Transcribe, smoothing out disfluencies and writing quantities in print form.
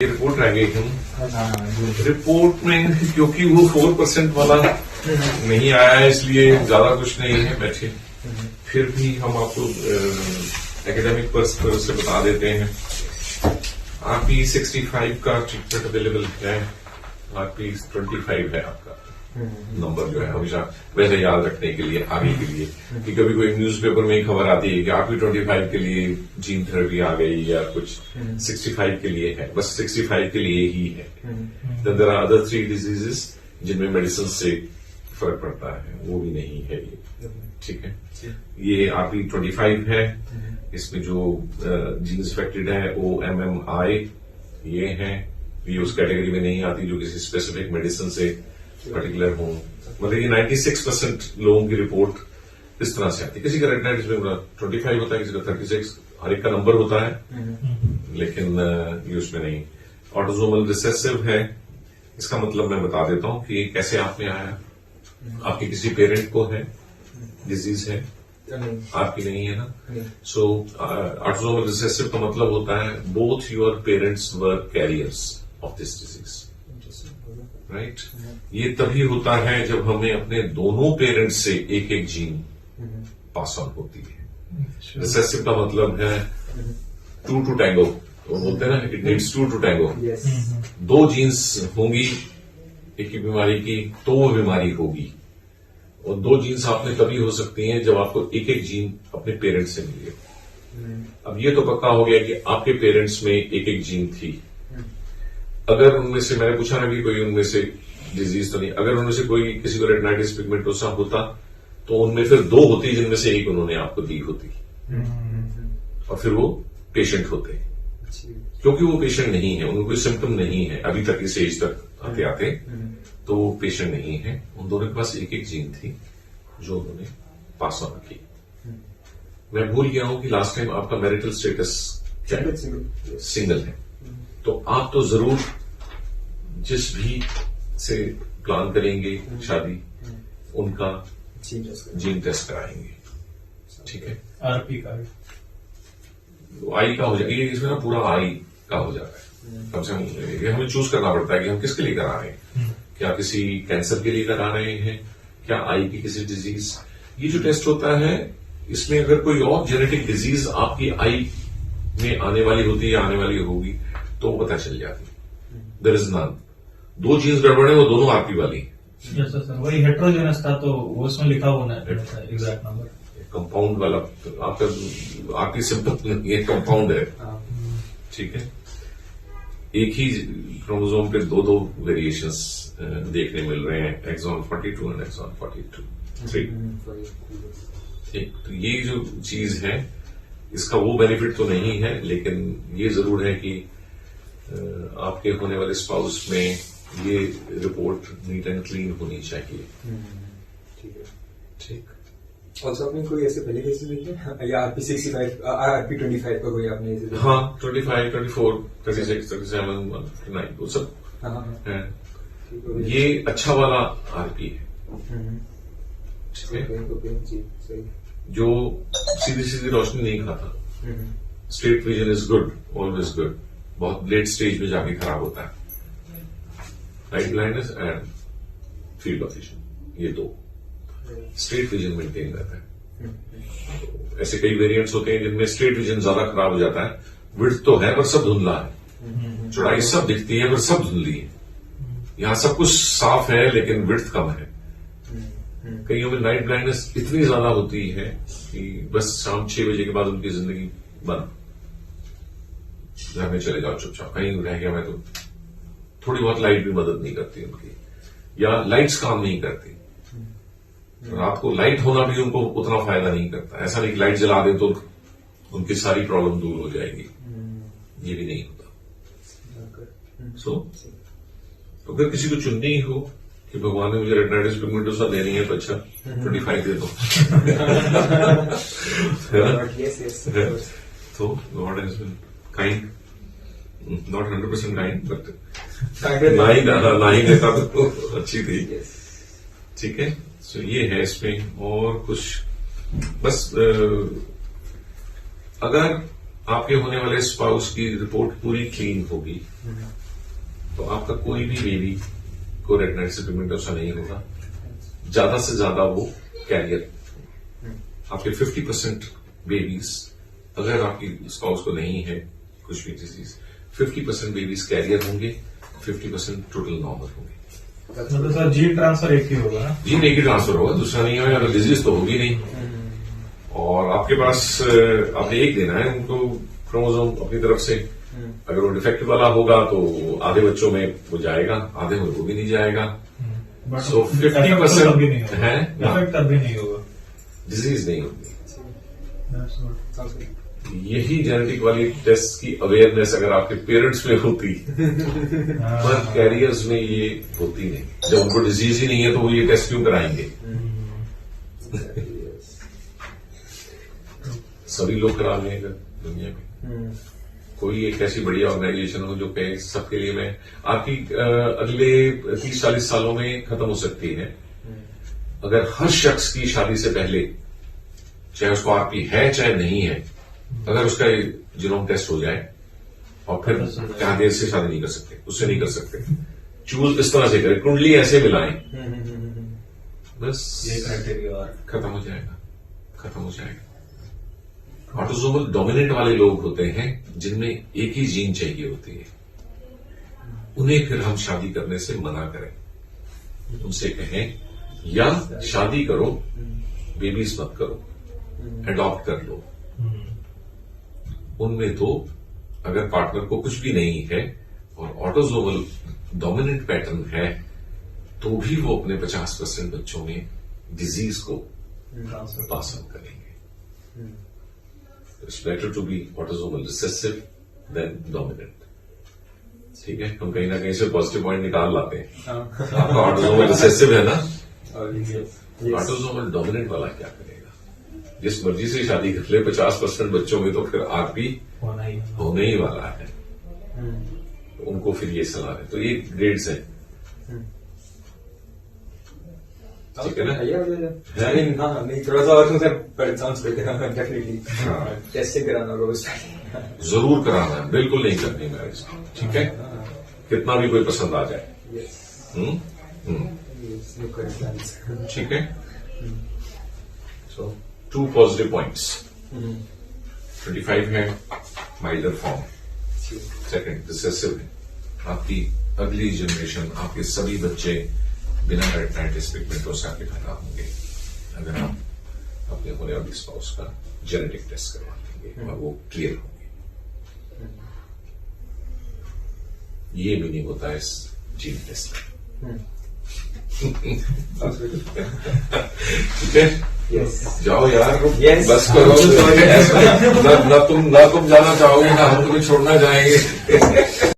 Report रह गई थी रिपोर्ट में, क्योंकि वो 4% वाला नहीं आया है इसलिए ज्यादा कुछ नहीं है बैठे। फिर भी हम आपको एकेडमिक पर्सपेक्टिव से बता देते हैं। आरपी 65 का ट्रीटमेंट अवेलेबल है, आरपी 25 है आपका नंबर जो है हमेशा वैसे याद रखने के लिए आगे के लिए, कि कभी कोई न्यूज़पेपर में ही खबर आती है कि आरपी 25 के लिए जीन थेरेपी आ गई या कुछ 65 के लिए है, बस 65 के लिए ही है। देयर आर अदर 3 डिजीजेस जिनमें मेडिसिन से फर्क पड़ता है, वो भी नहीं है ये, ठीक है। ये आरपी 25 है, इसमें जो जीन्स अफेक्टेड है OMMI ये है, ये उस कैटेगरी में नहीं आती जो किसी स्पेसिफिक मेडिसिन से पर्टिकुलर हो। मतलब ये 96% लोगों की रिपोर्ट इस तरह से आती है। किसी का रेटिनाइटिस में 25 होता है, किसी का 36, हर एक का नंबर होता है, लेकिन ये उसमें नहीं। ऑटोसोमल रिसेसिव है, इसका मतलब मैं बता देता हूं कि कैसे आप में आया। आपके किसी पेरेंट को है डिजीज है, आपकी नहीं है ना। सो ऑटोसोमल रिसेसिव का मतलब होता है both your parents were carriers of this disease, right. ये तभी होता है जब हमें अपने दोनों पेरेंट्स से एक एक जीन पास ऑन होती है। रिसेसिव का मतलब है 2 to tango, वो बोलते हैं ना, it needs 2 to tango। 2 genes होंगी एक ही बीमारी की तो वो बीमारी होगी, और 2 जीन्स आप में तभी हो सकती हैं जब आपको एक एक जीन अपने पेरेंट्स से मिले। अब ये तो पक्का हो गया कि आपके पेरेंट्स में एक एक जीन थी। अगर उनमें से, मैंने पूछा ना कि कोई उनमें से डिजीज तो नहीं, अगर उनमें से कोई किसी को रेटिनाइटिस पिगमेंटोसा होता तो उनमें फिर 2 होती जिनमें से एक उन्होंने आपको दी होती, और फिर वो पेशेंट होते। क्योंकि वो पेशेंट नहीं है, उनको कोई सिम्टम नहीं है अभी तक, इस एज तक आते आते, तो वो पेशेंट नहीं है। उन दोनों के पास एक एक जीन थी जो उन्होंने पास ऑन की। मैं भूल गया हूं कि लास्ट टाइम आपका मैरिटल स्टेटस क्या है? सिंगल है। तो आप तो जरूर जिस भी से प्लान करेंगे शादी, उनका जीन टेस्ट कराएंगे, ठीक है। आरपी का आई का हो जाएगा, इसमें ना पूरा आई का हो जाता है। कम से कम ये हमें चूज करना पड़ता है कि हम किसके लिए करा रहे हैं। क्या किसी कैंसर के लिए करा रहे हैं, क्या आई की किसी डिजीज। ये जो टेस्ट होता है, इसमें अगर कोई और जेनेटिक डिजीज आपकी आई में आने वाली होती है या आने वाली होगी तो वो पता चल जाती। There is none. 2 जीन्स गड़बड़ है, वो दोनों आरपी वाली। यस सर, वही हेट्रोजेनस था तो वो उसमें लिखा होना है एग्जैक्ट नंबर। कंपाउंड वाला आपका आरपी सिंपल ये कंपाउंड है, ठीक है। एक ही क्रोमोसोम पे 2 वेरिएशंस देखने मिल रहे हैं, एक्सॉन 42 एंड एक्सॉन 43। ठीक, तो ये जो चीज है इसका वो बेनिफिट तो नहीं है, लेकिन ये जरूर है कि आपके होने वाले स्पाउस में ये रिपोर्ट नीट एंड क्लीन होनी चाहिए। ठीक है, ठीक। और आपने कोई ऐसे पहले केसेस देखे या आरपी 65 आरपी 25 का कोई आपने ऐसे? हाँ, 25, 24, 36, 37, 159 वो सब है। ये अच्छा वाला आरपी है, ठीक है, जो सीधी सीधी रोशनी नहीं खाता। Straight vision is good, always good, बहुत लेट स्टेज में जाके खराब होता है। Right blindness and field of vision, ये 2 स्ट्रेट विजन मेंटेन रहता है। तो ऐसे कई वेरिएंट्स होते हैं जिनमें स्ट्रेट विजन ज्यादा खराब हो जाता है। विड्थ तो है पर सब धुंधला है, चौड़ाई सब दिखती है पर सब धुंधली है। यहां सब कुछ साफ है लेकिन विड्थ कम है। कईयों में नाइट ब्लाइंडनेस इतनी ज्यादा होती है कि बस शाम 6 बजे के बाद उनकी जिंदगी बंद, घर में चले जाओ चुपचाप, कहीं रह गया मैं तो। थोड़ी बहुत लाइट भी मदद नहीं करती उनकी, या लाइट्स काम नहीं करती। रात को लाइट होना भी उनको उतना फायदा नहीं करता। ऐसा नहीं कि लाइट जला दें तो उनकी सारी प्रॉब्लम दूर हो जाएगी, ये भी नहीं होता। सो अगर किसी को चुननी ही हो कि भगवान ने मुझे रेटिनाइटिस पिगमेंटोसा देनी है तो अच्छा 25 दे दो। तो god has been kind, not 100% kind but ना ही देता तो अच्छी थी, ठीक है। सो ये है इसमें। और कुछ बस अगर आपके होने वाले स्पाउस की रिपोर्ट पूरी क्लीन होगी, तो आपका कोई भी बेबी को रेटिनाइटिस पिगमेंटोसा नहीं होगा। ज्यादा से ज्यादा वो कैरियर, आपके 50% बेबीज, अगर आपकी स्पाउस को नहीं है कुछ भी डिजीज, 50% बेबीज कैरियर होंगे, 50% टोटल नॉर्मल होंगे। मतलब सर जीन ट्रांसफर एक ही होगा ना? जीन एक ही ट्रांसफर होगा, दूसरा नहीं होगा, अगर डिजीज तो होगी नहीं। और आपके पास आपने एक देना है उनको क्रोमोसोम अपनी तरफ से। अगर वो डिफेक्टिव वाला होगा तो आधे बच्चों में वो जाएगा, आधे में वो भी नहीं जाएगा। सो 50% है, इफेक्ट तब भी नहीं होगा, डिजीज नहीं होगी। That's what- यही जेनेटिक वाली टेस्ट की अवेयरनेस अगर आपके पेरेंट्स में होती, पर कैरियर्स में ये होती नहीं। जब उनको डिजीज ही नहीं है तो वो ये टेस्ट क्यों कराएंगे? सभी लोग करा लें अगर दुनिया में कोई एक ऐसी बढ़िया ऑर्गेनाइजेशन हो जो कहे सबके लिए मैं आपकी अगले 30-40 सालों में खत्म हो सकती है अगर हर शख्स की शादी से पहले, चाहे उसको आरपी है चाहे नहीं है, अगर उसका जीनोम टेस्ट हो जाए और फिर क्या देर से शादी नहीं कर सकते, उससे नहीं कर सकते, चूज इस तरह से करें, कुंडली ऐसे मिलाएं, बस ये क्राइटेरिया और खत्म हो जाएगा, खत्म हो जाएगा। ऑटोसोमल डोमिनेंट वाले लोग होते हैं जिनमें एक ही जीन चाहिए होती है, उन्हें फिर हम शादी करने से मना करें, उनसे कहें या शादी करो, बेबीज मत करो, अडॉप्ट कर लो। उनमें तो अगर पार्टनर को कुछ भी नहीं है और ऑटोसोमल डोमिनेंट पैटर्न है तो भी वो अपने 50% बच्चों में डिजीज को ट्रांसफर पास ऑन करेंगे। It's better to be autosomal recessive than dominant. ठीक है, हम कहीं ना कहीं से पॉजिटिव पॉइंट निकाल लाते हैं। आपका ऑटोसोमल रिसेसिव है ना, ऑटोसोमल डोमिनेंट वाला क्या करेगा? जिस मर्जी से शादी कर ले 50% बच्चों में तो फिर आरपी होना ही है। होने ही वाला है, तो उनको फिर ये सलाह है। तो ये ग्रेड्स हैं, ठीक है ना? हाँ, नहीं थोड़ा सा और तुमसे चांस देते हैं डेफिनेटली टेस्ट कराना रोज। जरूर कराना है, बिल्कुल नहीं करनी मैरिज, ठीक है, कितना भी कोई पसंद आ जाए। ठीक है। सो 2 पॉजिटिव पॉइंट्स, 25 है माइल्डर फॉर्म, सेकंड रिसेसिव है। आपकी अगली जनरेशन, आपके सभी बच्चे बिना रेटिनाइटिस पिगमेंटोसा के पैदा होंगे अगर आप अपने होने वाली स्पाउस का जेनेटिक टेस्ट करवा देंगे और वो क्लियर होंगे। ये मीनिंग होता है इस जीन टेस्ट का। ठीक है, जाओ यार, बस करो। ना तुम जाना चाहोगे ना हम तुम्हें छोड़ना चाहेंगे।